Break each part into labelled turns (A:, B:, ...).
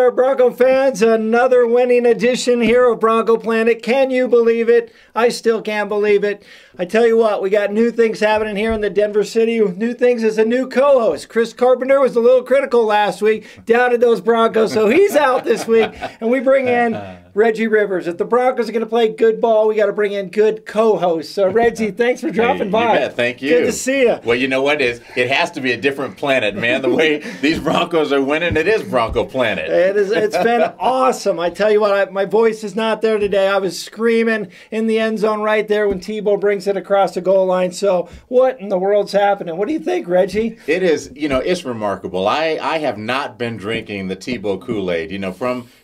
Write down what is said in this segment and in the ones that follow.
A: there, Bronco fans. Another winning edition here of Bronco Planet. Can you believe it? I still can't believe it. I tell you what, we got new things happening here in the Denver City. New things as a new co-host. Chris Carpenter was a little critical last week, doubted those Broncos, so he's out this week. And we bring in Reggie Rivers. If the Broncos are going to play good ball, we got to bring in good co-hosts. So Reggie, thanks for dropping by.
B: You bet. Thank you.
A: Good to see you.
B: Well, you know what? It has to be a different planet, man. The way these Broncos are winning, it is Bronco Planet.
A: It's been awesome. I tell you what, my voice is not there today. I was screaming in the end zone right there when Tebow brings it across the goal line. So what in the world's happening? What do you think, Reggie?
B: It is, it's remarkable. I have not been drinking the Tebow Kool-aid.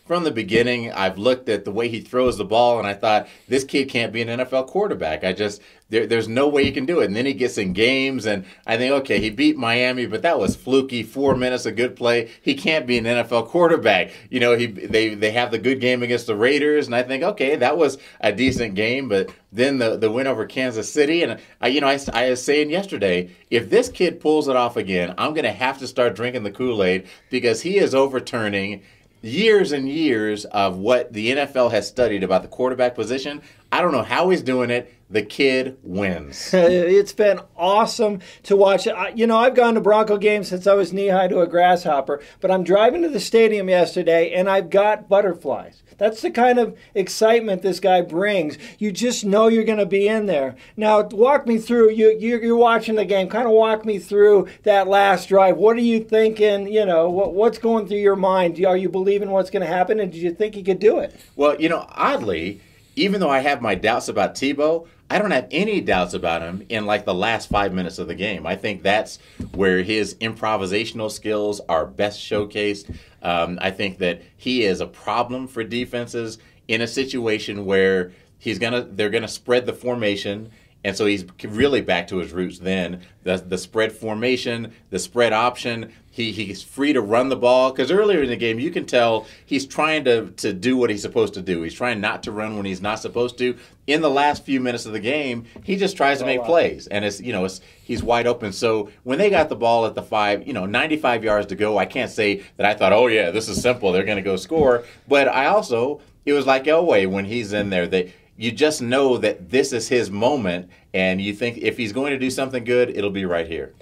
B: From the beginning, I've looked at the way he throws the ball, and I thought, this kid can't be an NFL quarterback. There's no way he can do it. And then he gets in games, and I think, okay, he beat Miami, but that was fluky. 4 minutes, a good play. He can't be an NFL quarterback. They have the good game against the Raiders, and I think, okay, that was a decent game. But then the win over Kansas City, and I was saying yesterday, if this kid pulls it off again, I'm going to have to start drinking the Kool-Aid because he is overturning years and years of what the NFL has studied about the quarterback position. I don't know how he's doing it. The kid wins.
A: It's been awesome to watch. I've gone to Bronco games since I was knee-high to a grasshopper, but I'm driving to the stadium yesterday, and I've got butterflies. That's the kind of excitement this guy brings. You just know you're going to be in there. Now, walk me through. You're watching the game. Kind of walk me through that last drive. What are you thinking? What's going through your mind? Are you believing what's going to happen, and did you think he could do it?
B: Well, oddly, even though I have my doubts about Tebow, I don't have any doubts about him in the last 5 minutes of the game. I think that's where his improvisational skills are best showcased. I think that he is a problem for defenses in a situation where they're gonna spread the formation. And so he's really back to his roots then. The spread formation, the spread option, he's free to run the ball. Because earlier in the game, you can tell he's trying to do what he's supposed to do. He's trying not to run when he's not supposed to. In the last few minutes of the game, he just tries to make plays. And he's wide open. So when they got the ball at the 95 yards to go, I can't say that I thought, oh, yeah, this is simple. They're going to go score. But it was like Elway when he's in there. You just know that this is his moment, and you think if he's going to do something good, it'll be right here.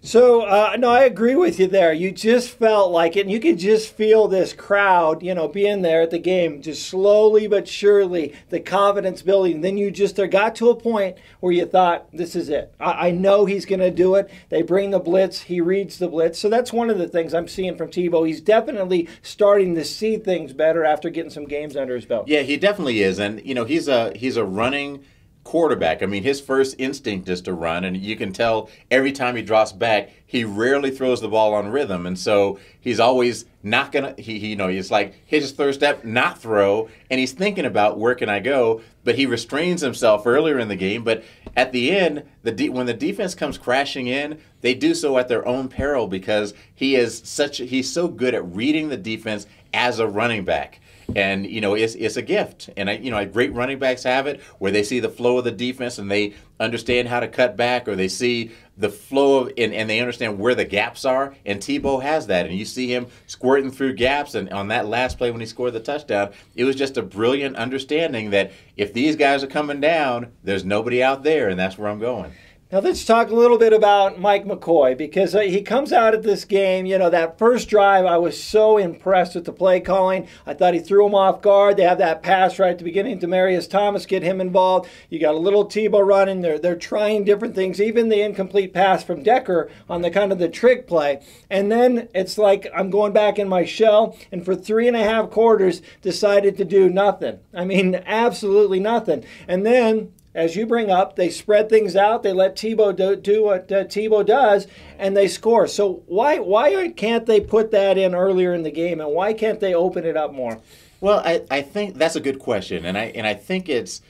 A: So, no, I agree with you there. You just felt like it, and you could just feel this crowd, being there at the game, just slowly but surely, the confidence building. Then you just got to a point where you thought, this is it. I know he's going to do it. They bring the blitz. He reads the blitz. So that's one of the things I'm seeing from Tebow. He's definitely starting to see things better after getting some games under his belt.
B: Yeah, he definitely is. And, he's a running quarterback. I mean, his first instinct is to run, and you can tell every time he drops back, he rarely throws the ball on rhythm, and so he's always not gonna. It's like his third step, not throw, and he's thinking about where can I go, but he restrains himself earlier in the game. But at the end, when the defense comes crashing in, they do so at their own peril because he's so good at reading the defense as a running back. And, it's a gift. And, great running backs have it where they see the flow of the defense and they understand how to cut back, or they see the flow of and they understand where the gaps are. And Tebow has that. And you see him squirting through gaps. And on that last play when he scored the touchdown, it was just a brilliant understanding that if these guys are coming down, there's nobody out there. And that's where I'm going.
A: Now let's talk a little bit about Mike McCoy, because he comes out at this game, that first drive, I was so impressed with the play calling. I thought he threw him off guard. They have that pass right at the beginning to Demarius Thomas, get him involved. You got a little Tebow running. They're trying different things, even the incomplete pass from Decker on the kind of the trick play. And then it's like I'm going back in my shell, and for 3.5 quarters decided to do nothing. I mean, absolutely nothing. And then, as you bring up, they spread things out. They let Tebow do what Tebow does, and they score. So why can't they put that in earlier in the game, and why can't they open it up more?
B: Well, I think that's a good question, and I think it's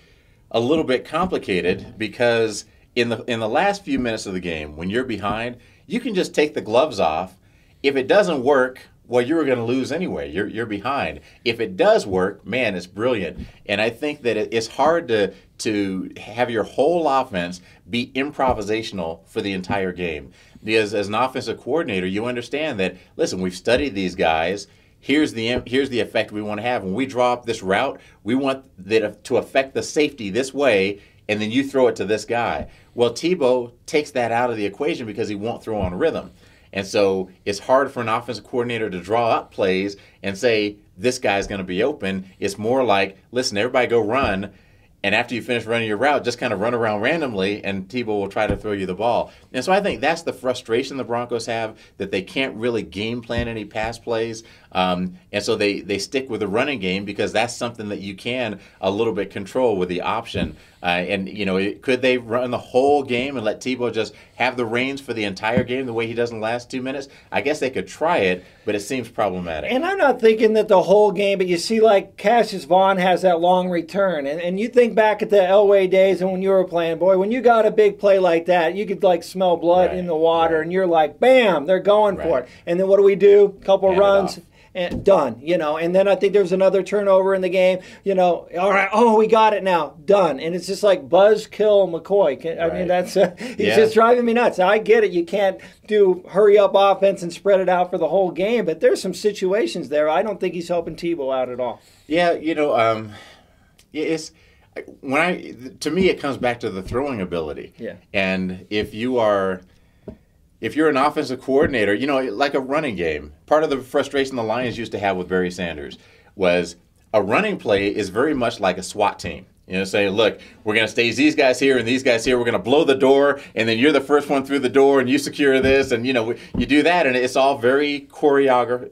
B: a little bit complicated because in the last few minutes of the game, when you're behind, you can just take the gloves off. If it doesn't work, well, you're going to lose anyway. You're behind. If it does work, man, it's brilliant. And I think that it's hard to have your whole offense be improvisational for the entire game. Because as an offensive coordinator, you understand that, listen, we've studied these guys. here's the effect we want to have. When we draw up this route, we want that to affect the safety this way, and then you throw it to this guy. Well, Tebow takes that out of the equation because he won't throw on rhythm. And so it's hard for an offensive coordinator to draw up plays and say, this guy's going to be open. It's more like, listen, everybody go run. And after you finish running your route, just kind of run around randomly, and Tebow will try to throw you the ball. And so I think that's the frustration the Broncos have, that they can't really game plan any pass plays. And so they stick with the running game because that's something that you can a little bit control with the option. And, could they run the whole game and let Tebow just have the reins for the entire game the way he does in the last 2 minutes? I guess they could try it, but it seems problematic.
A: And I'm not thinking that the whole game, but you see like Cassius Vaughn has that long return. And you think back at the Elway days and when you were playing, boy, when you got a big play like that, you could like smell blood in the water, and you're like, bam, they're going for it. And then what do? Couple runs. And done, and then I think there was another turnover in the game, all right, we got it now, done. And it's just like buzz kill McCoy. I mean, that's he's just driving me nuts. I get it, you can't do hurry up offense and spread it out for the whole game, but there's some situations there I don't think he's helping Tebow out at all.
B: It's to me it comes back to the throwing ability. And if you're an offensive coordinator, like a running game, part of the frustration the Lions used to have with Barry Sanders was a running play is very much like a SWAT team. Saying, look, we're going to stage these guys here and these guys here. We're going to blow the door, and then you're the first one through the door, and you secure this, and, you do that, and it's all very choreographed.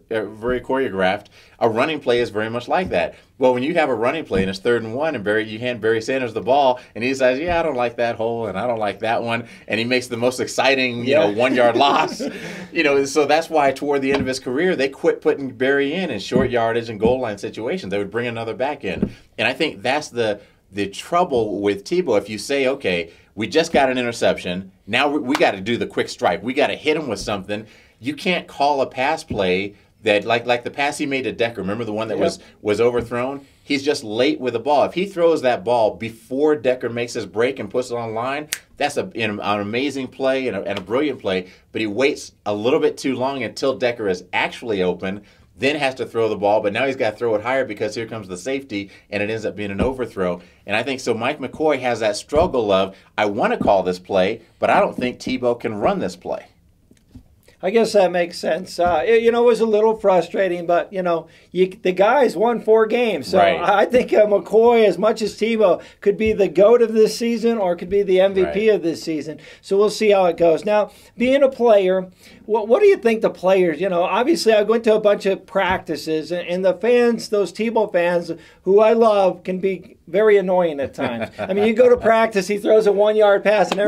B: A running play is very much like that. Well, when you have a running play and it's 3rd and 1, and you hand Barry Sanders the ball, and he says, I don't like that hole, and I don't like that one, and he makes the most exciting, 1-yard loss. So that's why toward the end of his career, they quit putting Barry in short yardage and goal line situations. They would bring another back in. And I think that's the trouble with Tebow. If you say, okay, we just got an interception, now we got to do the quick strike. We got to hit him with something. You can't call a pass play that like the pass he made to Decker. Remember the one that was overthrown? He's just late with the ball. If he throws that ball before Decker makes his break and puts it on the line, that's an amazing play and a brilliant play. But he waits a little bit too long until Decker is actually open, then has to throw the ball, but now he's got to throw it higher because here comes the safety, and it ends up being an overthrow. And I think so Mike McCoy has that struggle of, I want to call this play, but I don't think Tebow can run this play.
A: I guess that makes sense. It was a little frustrating, but, the guys won 4 games. So I think McCoy, as much as Tebow, could be the GOAT of this season or could be the MVP of this season. So we'll see how it goes. Now, being a player, what do you think the players, obviously I went to a bunch of practices, and the fans, those Tebow fans, who I love, can be very annoying at times. I mean, you go to practice, he throws a 1-yard pass, and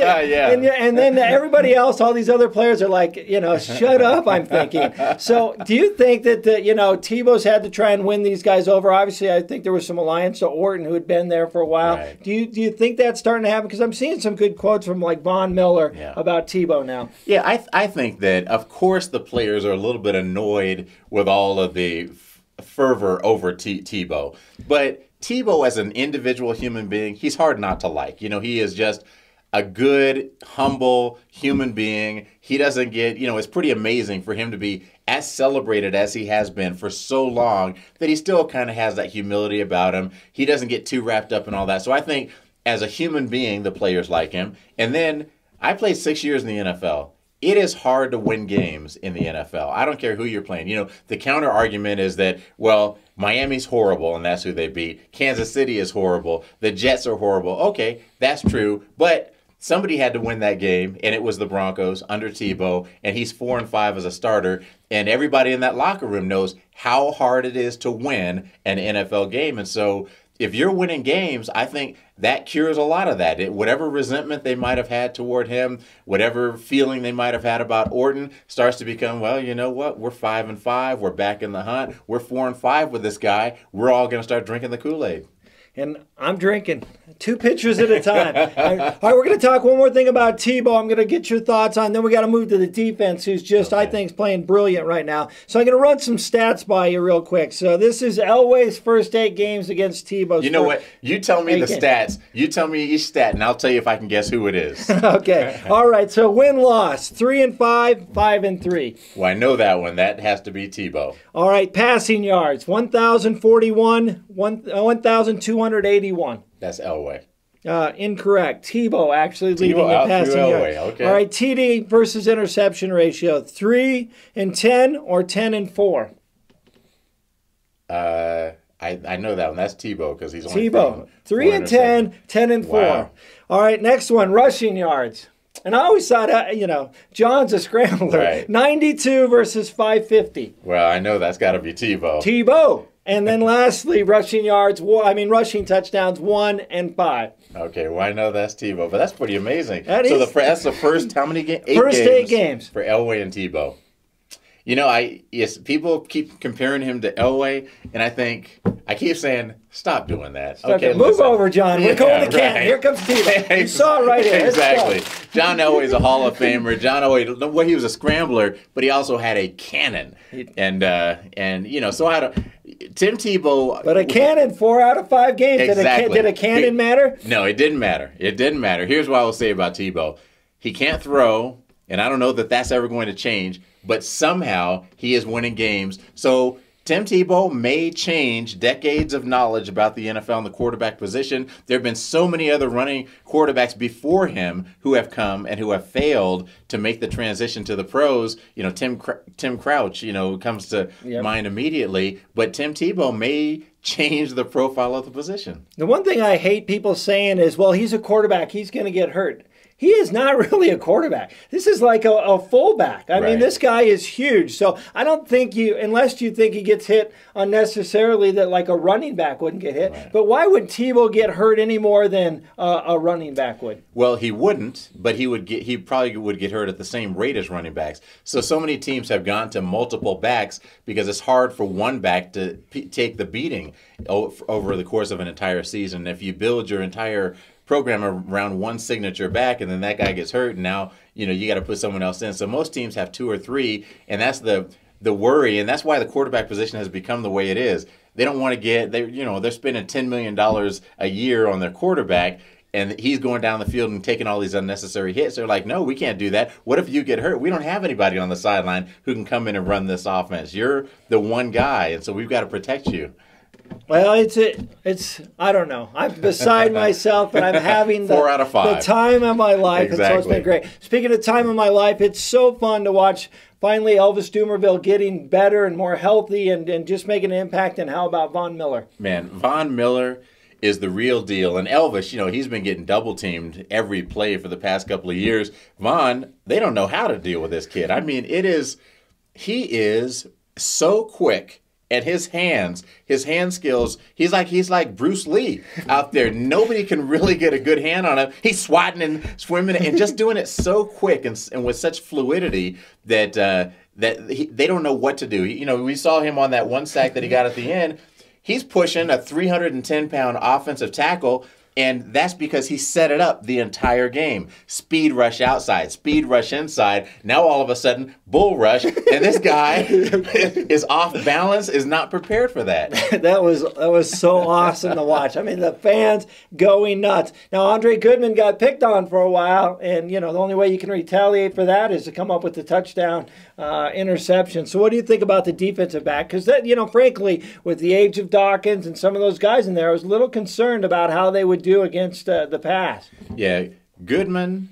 A: and then everybody else, all these other players are like, shut up, I'm thinking. So do you think that, Tebow's had to try and win these guys over? Obviously, I think there was some alliance to Orton who had been there for a while. Right. Do you think that's starting to happen? Because I'm seeing some good quotes from like Von Miller about Tebow now.
B: Yeah, I think that, of course, the players are a little bit annoyed with all of the fervor over Tebow. But Tebow as an individual human being, he's hard not to like. He is just a good, humble human being. He doesn't get, it's pretty amazing for him to be as celebrated as he has been for so long that he still kind of has that humility about him. He doesn't get too wrapped up in all that. So I think as a human being, the players like him. And then I played 6 years in the NFL. It is hard to win games in the NFL. I don't care who you're playing. The counter argument is that, well, Miami's horrible, and that's who they beat. Kansas City is horrible. The Jets are horrible. Okay, that's true. But somebody had to win that game, and it was the Broncos under Tebow, and he's 4-5 as a starter. And everybody in that locker room knows how hard it is to win an NFL game. And so if you're winning games, I think that cures a lot of that. Whatever resentment they might have had toward him, whatever feeling they might have had about Orton starts to become, well, you know what? We're 5-5. We're back in the hunt. We're 4-5 with this guy. We're all going to start drinking the Kool-Aid.
A: And I'm drinking. 2 pitchers at a time. All right, we're going to talk one more thing about Tebow. I'm going to get your thoughts on. Then we got to move to the defense, who's just, I think, is playing brilliant right now. So I'm going to run some stats by you real quick. So this is Elway's first 8 games against Tebow.
B: You know what? You tell me the stats. You tell me each stat, and I'll tell you if I can guess who it is.
A: Okay. All right. So win-loss, 3-5, 5-3.
B: Well, I know that one. That has to be Tebow.
A: All right. Passing yards, 1,041, 1,281.
B: That's Elway.
A: Incorrect. Tebow actually leading in passing yards.
B: Okay.
A: All right, TD versus interception ratio, 3-10 or 10-4.
B: I know that one. That's Tebow because he's only
A: Tebow, 3-10, 10-4.
B: Wow.
A: All right, next one, rushing yards. And I always thought, John's a scrambler.
B: Right.
A: 92 versus 550.
B: Well, I know that's got to be Tebow.
A: Tebow. And then lastly, rushing touchdowns, 1 and 5.
B: Okay, well, I know that's Tebow, but that's pretty amazing.
A: That's
B: the first, how many games?
A: First 8 games.
B: For Elway and Tebow. You know, people keep comparing him to Elway, and I keep saying, stop doing that. Okay,
A: move over, John. We're going to Canton.
B: Right.
A: Here comes Tebow. You saw it right here.
B: Exactly. John Elway's a Hall of Famer. John Elway, he was a scrambler, but he also had a cannon. And so Tim Tebow.
A: But a cannon, 4 out of 5 games.
B: Exactly.
A: Did a cannon matter?
B: No, it didn't matter. It didn't matter. Here's what I will say about Tebow. He can't throw, and I don't know that that's ever going to change, but somehow he is winning games. So Tim Tebow may change decades of knowledge about the NFL and the quarterback position. There have been so many other running quarterbacks before him who have come and who have failed to make the transition to the pros. You know, Tim Crouch, comes to mind immediately. But Tim Tebow may change the profile of the position.
A: The one thing I hate people saying is, well, he's a quarterback. He's going to get hurt. He is not really a quarterback. This is like a fullback. I mean, this guy is huge. So I don't think unless you think he gets hit unnecessarily, that like a running back wouldn't get hit. Right. But why would Tebow get hurt any more than a running back would?
B: Well, he wouldn't, but he probably would get hurt at the same rate as running backs. So many teams have gone to multiple backs because it's hard for one back to take the beating over the course of an entire season. If you build your entire program around one signature back, and then that guy gets hurt, and now you got to put someone else in. So most teams have 2 or 3, and that's the worry, and that's why the quarterback position has become the way it is. They don't want to they're spending $10 million a year on their quarterback, and he's going down the field and taking all these unnecessary hits. They're like, no, we can't do that. What if you get hurt? We don't have anybody on the sideline who can come in and run this offense. You're the one guy, and so we've got to protect you.
A: Well, it's I don't know. I'm beside myself, but I'm having
B: 4 out of 5.
A: The time of my life.
B: Exactly.
A: And so it's been great. Speaking of time of my life, it's so fun to watch finally Elvis Dumervil getting better and more healthy and just making an impact. And how about Von Miller?
B: Man, Von Miller is the real deal. And Elvis, he's been getting double teamed every play for the past couple of years. Von, they don't know how to deal with this kid. I mean, he is so quick. At his hand skills, he's like Bruce Lee out there. Nobody can really get a good hand on him. He's swatting and swimming and just doing it so quick and with such fluidity that they don't know what to do. We saw him on that one sack that he got at the end. He's pushing a 310-pound offensive tackle. And that's because he set it up the entire game. Speed rush outside, speed rush inside. Now all of a sudden, bull rush. And this guy is off balance, is not prepared for that.
A: That was so awesome to watch. I mean, the fans going nuts. Now, Andre Goodman got picked on for a while. And, the only way you can retaliate for that is to come up with the touchdown interception. So what do you think about the defensive back? Because, frankly, with the age of Dawkins and some of those guys in there, I was a little concerned about how they would do against the pass.
B: Yeah, Goodman,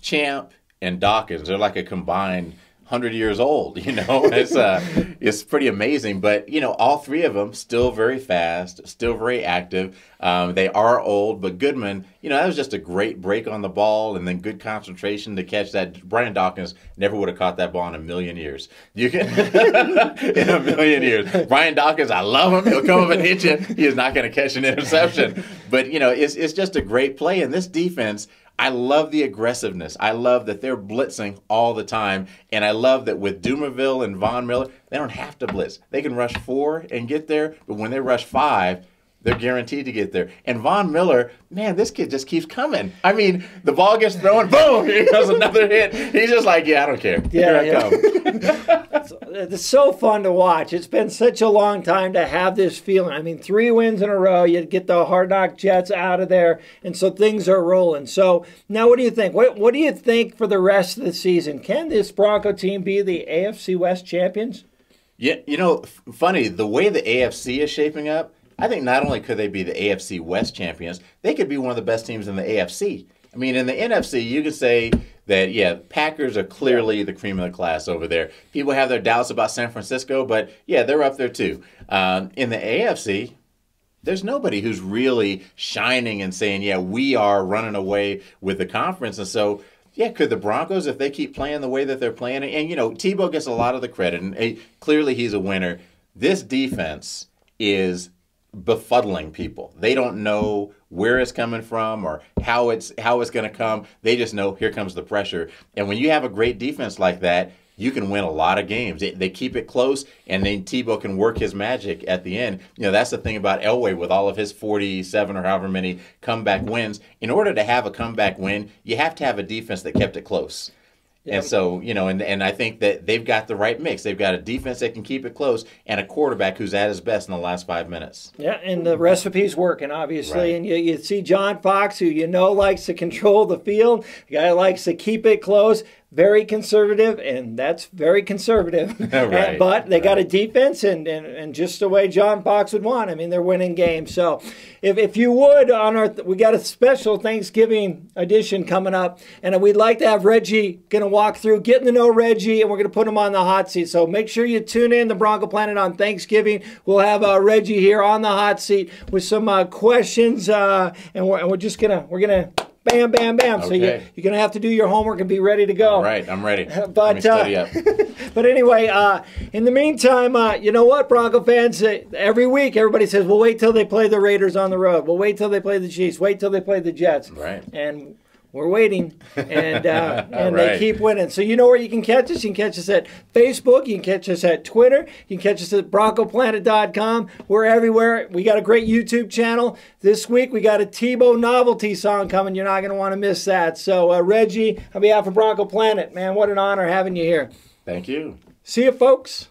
B: Champ, and Dawkins, they're like a combined 100 years old, It's pretty amazing. But, all 3 of them still very fast, still very active. They are old, but Goodman, that was just a great break on the ball and then good concentration to catch that. Brian Dawkins never would have caught that ball in a million years. In a million years. Brian Dawkins, I love him. He'll come up and hit you. He is not going to catch an interception. But, it's just a great play. And this defense, I love the aggressiveness. I love that they're blitzing all the time. And I love that with Dumervil and Von Miller, they don't have to blitz. They can rush 4 and get there. But when they rush 5, they're guaranteed to get there. And Von Miller, man, this kid just keeps coming. I mean, the ball gets thrown, boom, here goes another hit. He's just like, yeah, I don't care.
A: Yeah,
B: here I come.
A: It's so fun to watch. It's been such a long time to have this feeling. I mean, 3 wins in a row. You get the Hard Knock Jets out of there, and so things are rolling. So now what do you think? What do you think for the rest of the season? Can this Bronco team be the AFC West champions?
B: Yeah, you know, funny, the way the AFC is shaping up, I think not only could they be the AFC West champions, they could be one of the best teams in the AFC. I mean, in the NFC, you could say that, yeah, Packers are clearly the cream of the class over there. People have their doubts about San Francisco, but, yeah, they're up there too. In the AFC, there's nobody who's really shining and saying, yeah, we are running away with the conference. And so, yeah, could the Broncos, if they keep playing the way that they're playing, and, you know, Tebow gets a lot of the credit, and clearly he's a winner. This defense is befuddling people. They don't know where it's coming from or how it's going to come. They just know here comes the pressure. And when you have a great defense like that, you can win a lot of games. They keep it close, and then Tebow can work his magic at the end. You know, that's the thing about Elway with all of his 47 or however many comeback wins. In order to have a comeback win, you have to have a defense that kept it close. Yep. And so, you know, and I think that they've got the right mix. They've got a defense that can keep it close and a quarterback who's at his best in the last 5 minutes.
A: Yeah, and the recipe's working, obviously.
B: Right.
A: And you see John Fox, who you know likes to control the field. The guy likes to keep it close. Very conservative, and that's very conservative.
B: Right.
A: But they got a defense, and just the way John Fox would want. I mean, they're winning games. So if you would, we got a special Thanksgiving edition coming up, and we'd like to have Reggie going to walk through, getting to know Reggie, and we're going to put him on the hot seat. So make sure you tune in to Bronco Planet on Thanksgiving. We'll have Reggie here on the hot seat with some questions, and we're going to bam, bam, bam. So you're going to have to do your homework and be ready to go.
B: All right, I'm ready.
A: But,
B: Let me study up.
A: But anyway, in the meantime, you know what, Bronco fans? Every week, everybody says, "We'll wait till they play the Raiders on the road. We'll wait till they play the Chiefs. Wait till they play the Jets."
B: Right.
A: And we're waiting, and
B: Right.
A: they keep winning. So you know where you can catch us? You can catch us at Facebook. You can catch us at Twitter. You can catch us at BroncoPlanet.com. We're everywhere. We got a great YouTube channel. This week we got a Tebow novelty song coming. You're not going to want to miss that. So Reggie, on behalf of Bronco Planet, man, what an honor having you here.
B: Thank you.
A: See you, folks.